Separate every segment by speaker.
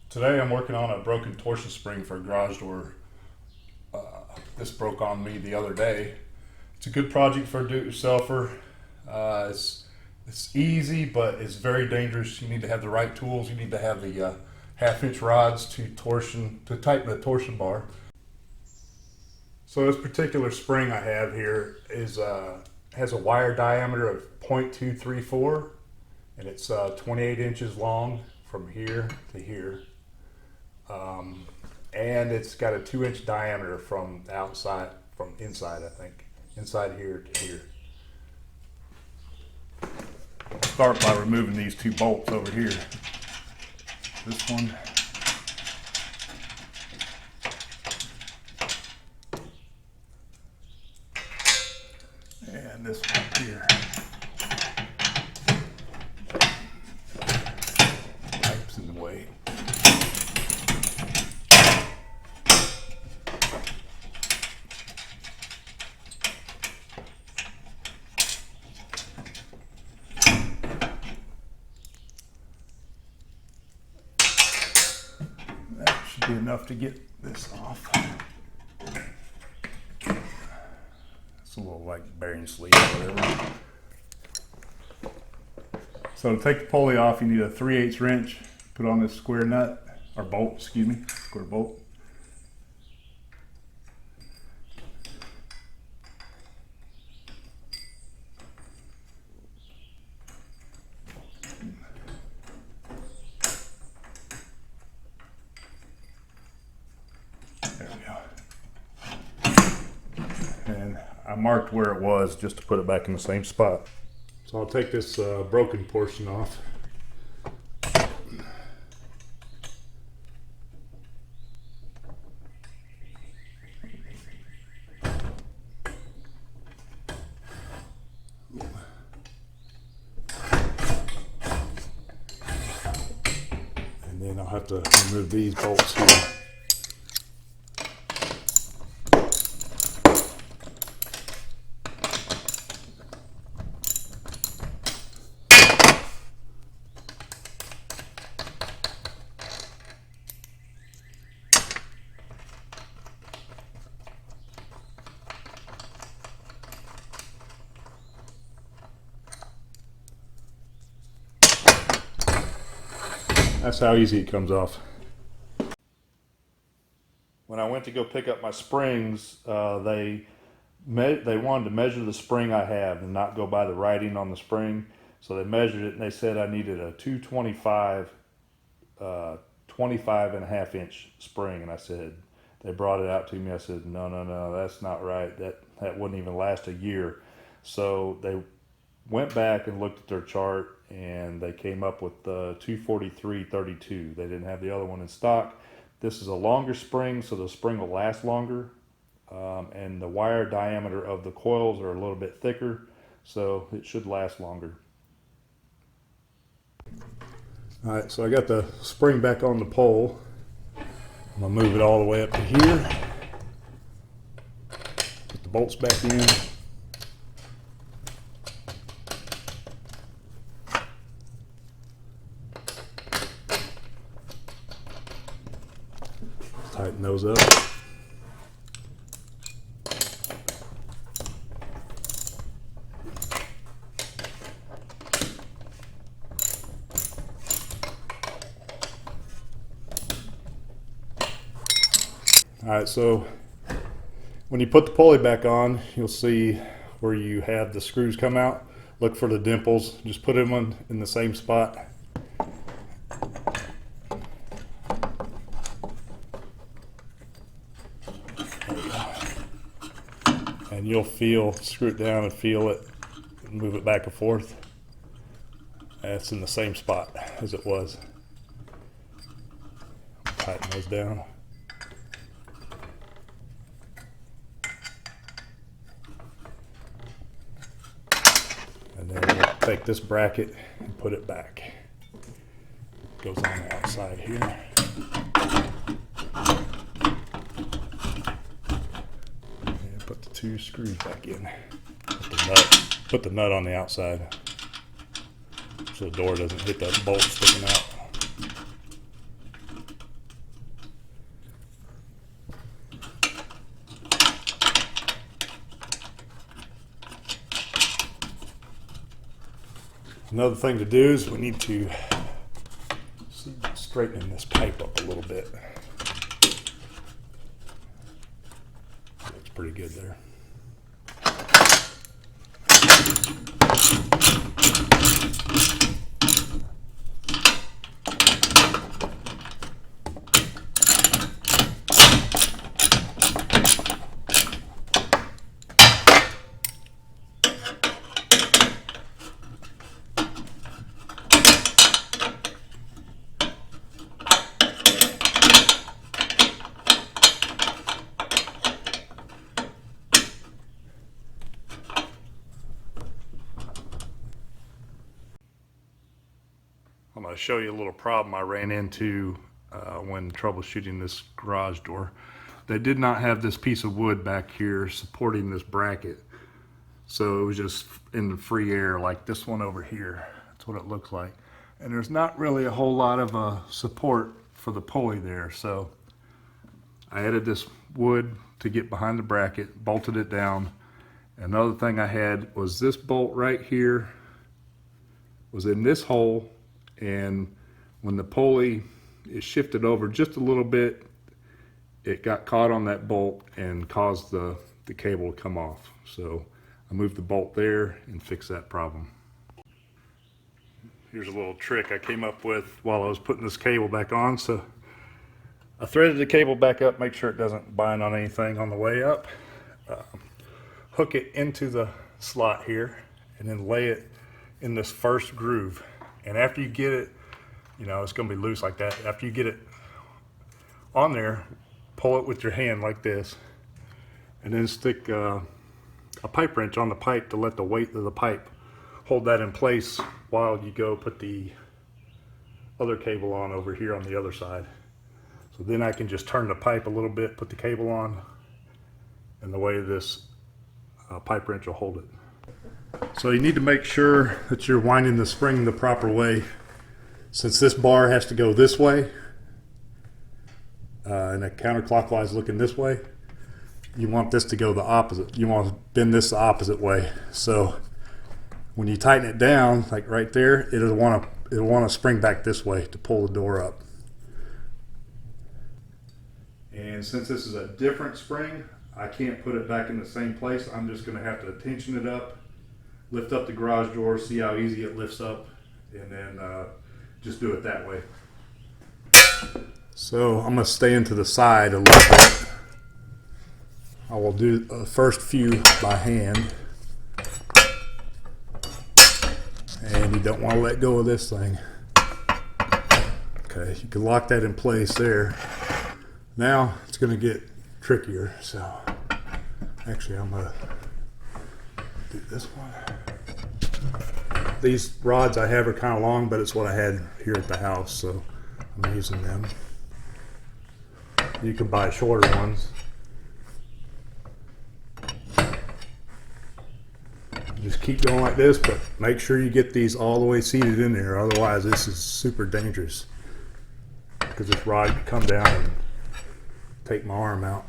Speaker 1: Today I'm working on a broken torsion spring for a garage door. This broke on me the other day. It's a good project for a do-it-yourselfer. It's easy, but it's very dangerous. You need to have the right tools. You need to have the half-inch rods to tighten the torsion bar. So this particular spring I have here has a wire diameter of 0.234, and it's 28 inches long from here to here. And it's got a 2-inch diameter from inside, I think, inside here to here. I'll start by removing these two bolts over here. This one. And this one here. Pipe's in the way. That should be enough to get this off. It's a little like bearing sleeve or whatever. So to take the pulley off, you need a 3/8 wrench. Put on this square nut, or bolt, excuse me, square bolt. There we go. And I marked where it was just to put it back in the same spot. So I'll take this broken portion off. And then I'll have to remove these bolts here. That's how easy it comes off. When I went to go pick up my springs, they wanted to measure the spring I have and not go by the writing on the spring. So they measured it and they said I needed a 225, 25.5 inch spring. And I said, they brought it out to me. I said, no, that's not right. That wouldn't even last a year. So they went back and looked at their chart, and they came up with the 243.32. They didn't have the other one in stock. This is a longer spring, so the spring will last longer, and the wire diameter of the coils are a little bit thicker, so it should last longer. All right, so I got the spring back on the pole. I'm gonna move it all the way up to here. Put the bolts back in. Tighten those up. All right, so when you put the pulley back on, you'll see where you have the screws come out. Look for the dimples. Just put them in the same spot. And you'll screw it down and feel it, and move it back and forth. That's in the same spot as it was. Tighten those down. And then we'll take this bracket and put it back. It goes on the outside here. Put the two screws back in. Put the nut on the outside so the door doesn't hit that bolt sticking out. Another thing to do is we need to straighten this pipe up a little bit. Looks pretty good there. I'm going to show you a little problem I ran into when troubleshooting this garage door. They did not have this piece of wood back here supporting this bracket. So it was just in the free air like this one over here. That's what it looks like. And there's not really a whole lot of support for the pulley there. So I added this wood to get behind the bracket, bolted it down. Another thing I had was this bolt right here was in this hole. And when the pulley is shifted over just a little bit, it got caught on that bolt and caused the cable to come off. So I moved the bolt there and fixed that problem. Here's a little trick I came up with while I was putting this cable back on. So I threaded the cable back up, make sure it doesn't bind on anything on the way up. Hook it into the slot here and then lay it in this first groove. And after you get it, you know, it's going to be loose like that. After you get it on there, pull it with your hand like this. And then stick a pipe wrench on the pipe to let the weight of the pipe hold that in place while you go put the other cable on over here on the other side. So then I can just turn the pipe a little bit, put the cable on, and the way this pipe wrench will hold it. So you need to make sure that you're winding the spring the proper way. Since this bar has to go this way, and a counterclockwise looking this way, you want this to go the opposite. You want to bend this the opposite way. So when you tighten it down, like right there, it'll want to spring back this way to pull the door up. And since this is a different spring, I can't put it back in the same place. I'm just going to have to tension it up, lift up the garage door, see how easy it lifts up, and then just do it that way. So I'm going to stay into the side a little bit. I will do the first few by hand. And you don't want to let go of this thing. Okay, you can lock that in place there. Now it's going to get trickier. So actually I'm going to do this one. These rods I have are kind of long, but it's what I had here at the house, so I'm using them. You can buy shorter ones. Just keep going like this, but make sure you get these all the way seated in there, otherwise this is super dangerous. Because this rod could come down and take my arm out.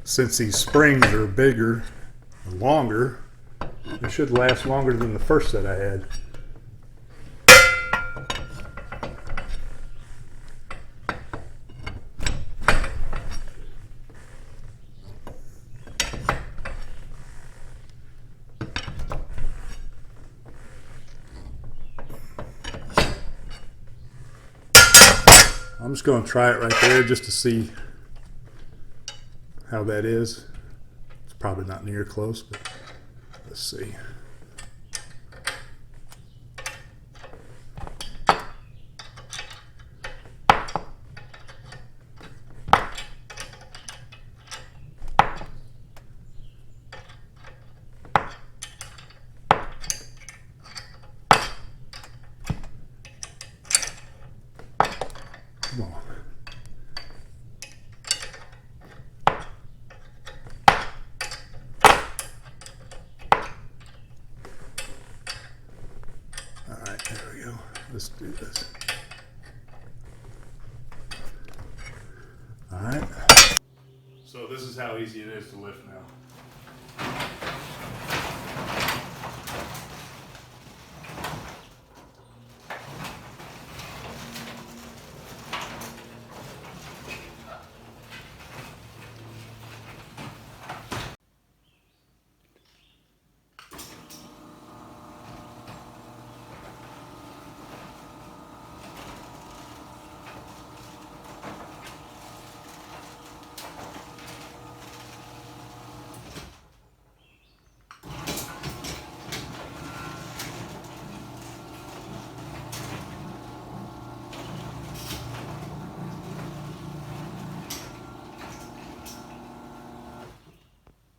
Speaker 1: Since these springs are bigger and longer, it should last longer than the first set I had. I'm just going to try it right there just to see how that is. It's probably not near close, but let's see. Come on. All right, there we go. Let's do this. All right. So this is is how easy it is to lift now.